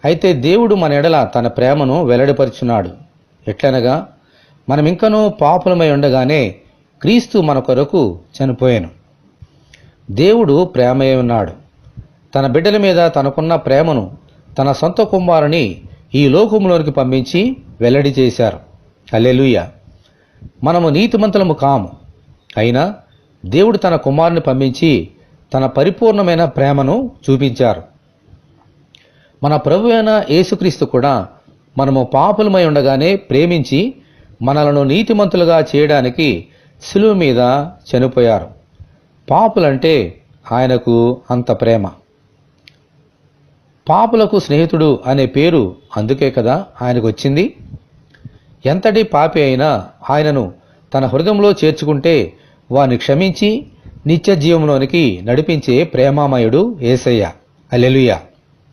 అయితే దేవుడు మన ఎడల తన ప్రేమను వెల్లడిపరుచున్నాడు. ఎట్లనగా, మనమింకనూ పాపులమై ఉండగానే క్రీస్తు మన కొరకు చనిపోయాను. దేవుడు ప్రేమయే ఉన్నాడు. తన బిడ్డల మీద తనకున్న ప్రేమను తన సొంత కుమారుని ఈ లోకంలోనికి పంపించి వెల్లడి చేశారు. హల్లెలూయా. మనము నీతిమంతులము కాము, అయినా దేవుడు తన కుమారుని పంపించి తన పరిపూర్ణమైన ప్రేమను చూపించారు. మన ప్రభు అయిన యేసుక్రీస్తు కూడా మనము పాపులమై ఉండగానే ప్రేమించి మనలను నీతిమంతులుగా చేయడానికి శిలువ మీద చనిపోయారు. పాపులంటే ఆయనకు అంత ప్రేమ. పాపులకు స్నేహితుడు అనే పేరు అందుకే కదా ఆయనకు వచ్చింది. ఎంతటి పాపి అయినా ఆయనను తన హృదయంలో చేర్చుకుంటే వారిని క్షమించి నిత్య జీవంలోనికి నడిపించే ప్రేమామయుడు యేసయ్య. హల్లెలూయా.